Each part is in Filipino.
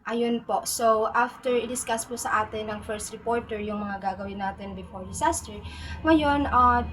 Ayun po. So, after i-discuss po sa atin ng first reporter yung mga gagawin natin before disaster, ngayon,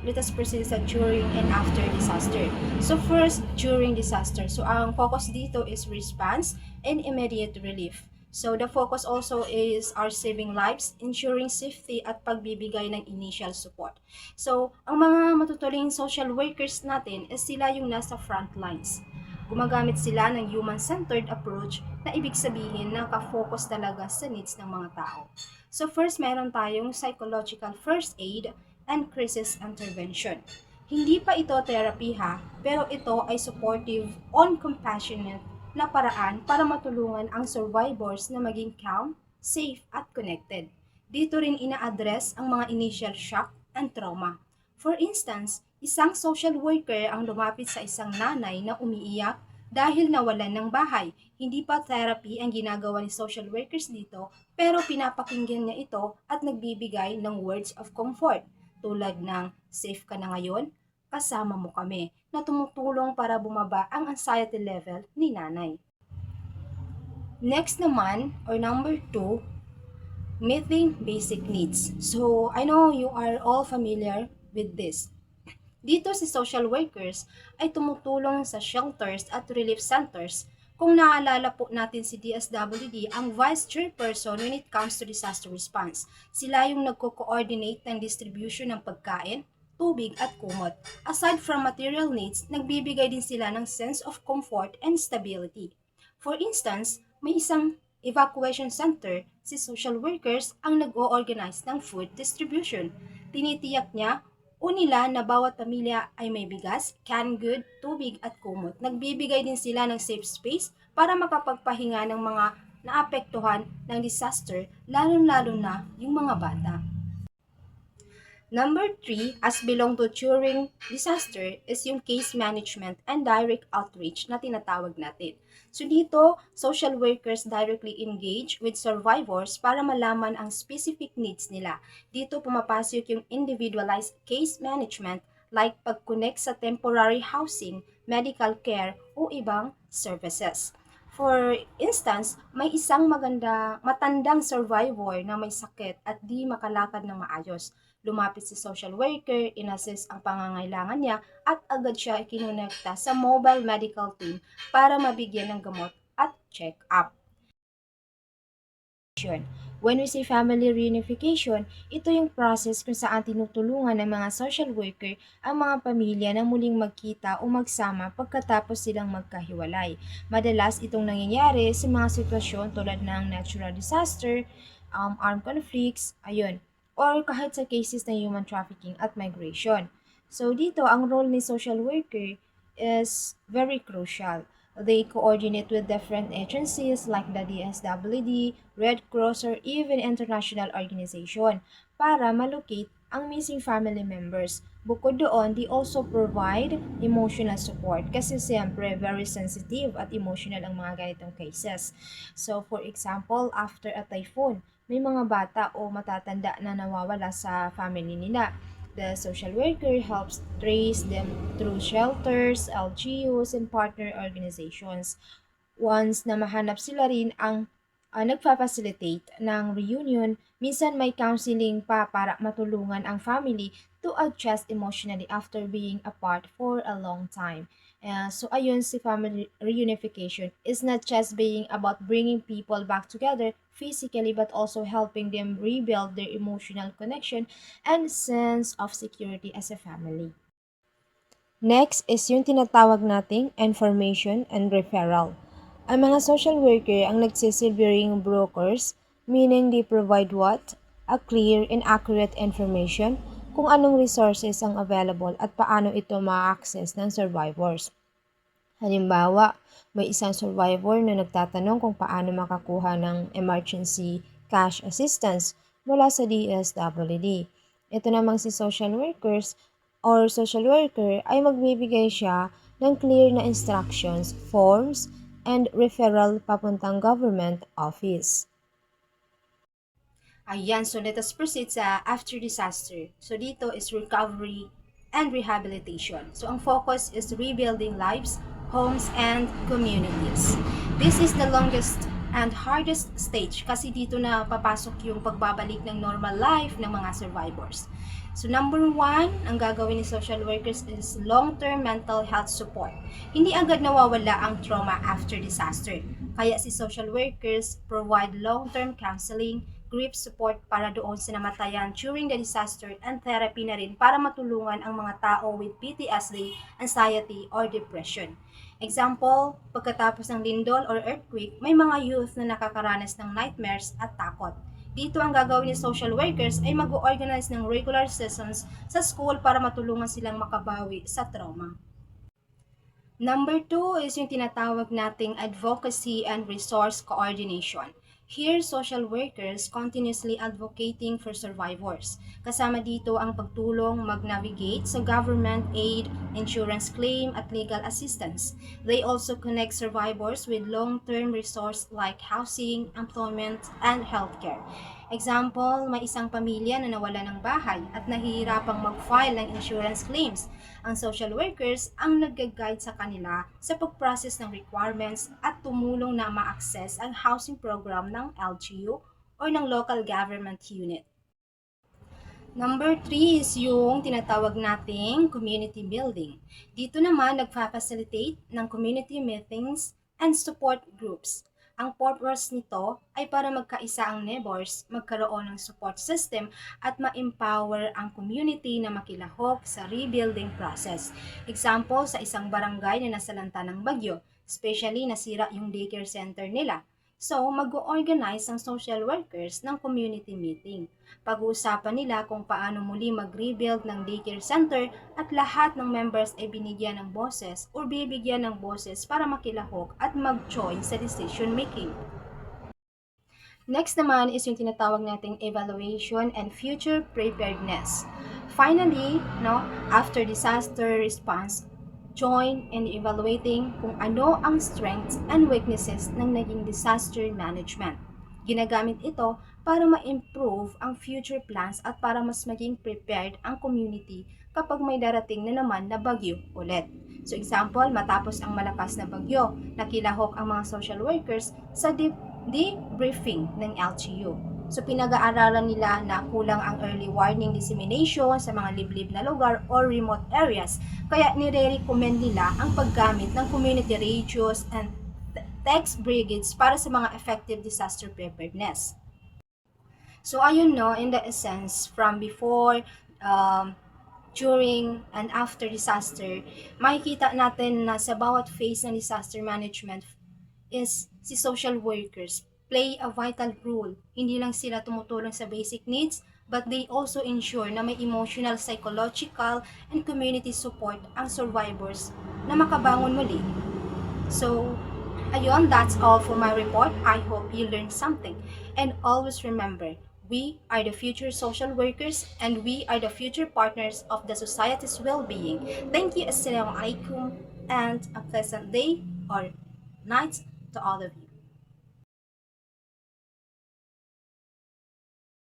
let us proceed sa during and after disaster. So, first, during disaster. So, ang focus dito is response and immediate relief. So, the focus also is our saving lives, ensuring safety at pagbibigay ng initial support. So, ang mga matutuling social workers natin is sila yung nasa front lines. Gumagamit sila ng human-centered approach na ibig sabihin naka-focus talaga sa needs ng mga tao. So first, meron tayong psychological first aid and crisis intervention. Hindi pa ito therapy ha, pero ito ay supportive on compassionate na paraan para matulungan ang survivors na maging calm, safe at connected. Dito rin ina-address ang mga initial shock and trauma. For instance, isang social worker ang lumapit sa isang nanay na umiiyak dahil nawalan ng bahay. Hindi pa therapy ang ginagawa ni social workers dito, pero pinapakinggan niya ito at nagbibigay ng words of comfort tulad ng safe ka na ngayon, kasama mo kami, na tumutulong para bumaba ang anxiety level ni nanay. Next naman, or number 2, meeting basic needs. So, I know you are all familiar with this. Dito si social workers ay tumutulong sa shelters at relief centers. Kung naaalala po natin si DSWD, ang Vice Chairperson when it comes to disaster response. Sila yung nagko-coordinate ng distribution ng pagkain, tubig at kumot. Aside from material needs, nagbibigay din sila ng sense of comfort and stability. For instance, may isang evacuation center, si social workers ang nag-o-organize ng food distribution. Tinitiyak niya o nila na bawat pamilya ay may bigas, canned good, tubig at kumot. Nagbibigay din sila ng safe space para makapagpahinga ng mga naapektuhan ng disaster, lalo-lalo na yung mga bata. Number 3, as belong to during disaster, is yung case management and direct outreach na tinatawag natin. So dito, social workers directly engage with survivors para malaman ang specific needs nila. Dito pumapasok yung individualized case management like pag-connect sa temporary housing, medical care, o ibang services. For instance, may isang matandang survivor na may sakit at di makalakad ng maayos. Lumapit si social worker, inassess ang pangangailangan niya at agad siya ikinonekta sa mobile medical team para mabigyan ng gamot at check-up. When we say family reunification, ito yung process kung saan tinutulungan ng mga social worker ang mga pamilya na muling magkita o magsama pagkatapos silang magkahiwalay. Madalas itong nangyayari sa mga sitwasyon tulad ng natural disaster, armed conflicts, ayun, or kahit sa cases ng human trafficking at migration. So dito, ang role ni social worker is very crucial. They coordinate with different agencies like the DSWD, Red Cross, or even international organization para malocate ang missing family members. Bukod doon, they also provide emotional support kasi siyempre very sensitive at emotional ang mga ganitong cases. So for example, after a typhoon, may mga bata o matatanda na nawawala sa family nila. The social worker helps trace them through shelters, LGUs, and partner organizations. Once na mahanap sila rin ang nagfa-facilitate ng reunion, minsan may counseling pa para matulungan ang family to adjust emotionally after being apart for a long time. So ayun, si family reunification is not just being about bringing people back together physically but also helping them rebuild their emotional connection and sense of security as a family. Next is yung tinatawag nating information and referral. Ang mga social worker ang nagsisilbing brokers, meaning they provide what? A clear and accurate information kung anong resources ang available at paano ito ma-access ng survivors. Halimbawa, may isang survivor na nagtatanong kung paano makakuha ng emergency cash assistance mula sa DSWD. Ito namang si social workers or social worker ay magbibigay siya ng clear na instructions, forms, and referral papuntang government office. Ayan, so let us proceed sa after disaster. So dito is recovery and rehabilitation. So ang focus is rebuilding lives, homes, and communities. This is the longest and hardest stage kasi dito na papasok yung pagbabalik ng normal life ng mga survivors. So number one, ang gagawin ni social workers is long-term mental health support. Hindi agad nawawala ang trauma after disaster. Kaya si social workers provide long-term counseling, grief support para doon sa namatayan during the disaster and therapy na rin para matulungan ang mga tao with PTSD, anxiety, or depression. Example, pagkatapos ng lindol or earthquake, may mga youth na nakakaranas ng nightmares at takot. Dito ang gagawin ni social workers ay mag-organize ng regular sessions sa school para matulungan silang makabawi sa trauma. Number two is yung tinatawag nating advocacy and resource coordination. Here, social workers continuously advocating for survivors. Kasama dito ang pagtulong mag-navigate sa government aid, insurance claim, at legal assistance. They also connect survivors with long-term resources like housing, employment, and healthcare. Example, may isang pamilya na nawala ng bahay at nahihirapang mag-file ng insurance claims. Ang social workers ang nag-guide sa kanila sa pag-process ng requirements at tumulong na ma-access ang housing program ng LGU o ng local government unit. Number 3 is yung tinatawag nating community building. Dito naman nagfa-facilitate ng community meetings and support groups. Ang purpose nito ay para magkaisa ang neighbors, magkaroon ng support system at ma-empower ang community na makilahok sa rebuilding process. Example, sa isang barangay na nasalanta ng bagyo, especially nasira yung daycare center nila. So, mag-organize ang social workers ng community meeting. Pag-uusapan nila kung paano muli mag-rebuild ng daycare center at lahat ng members ay binigyan ng boses o bibigyan ng boses para makilahok at mag-join sa decision making. Next naman is yung tinatawag nating evaluation and future preparedness. Finally, after disaster response, join in evaluating kung ano ang strengths and weaknesses ng naging disaster management. Ginagamit ito para ma-improve ang future plans at para mas maging prepared ang community kapag may darating na naman na bagyo ulit. So example, matapos ang malakas na bagyo, nakilahok ang mga social workers sa debriefing ng LGU. So pinag-aaralan nila na kulang ang early warning dissemination sa mga liblib na lugar or remote areas. Kaya nire-recommend nila ang paggamit ng community radios and text brigades para sa mga effective disaster preparedness. So ayun in the essence, from before, during, and after disaster, makikita natin na sa bawat phase ng disaster management is si social workers play a vital role. Hindi lang sila tumutulong sa basic needs, but they also ensure na may emotional, psychological, and community support ang survivors na makabangon muli. So, ayun, that's all for my report. I hope you learned something. And always remember, we are the future social workers and we are the future partners of the society's well-being. Thank you, Assalamualaikum, and a pleasant day or night to all of you.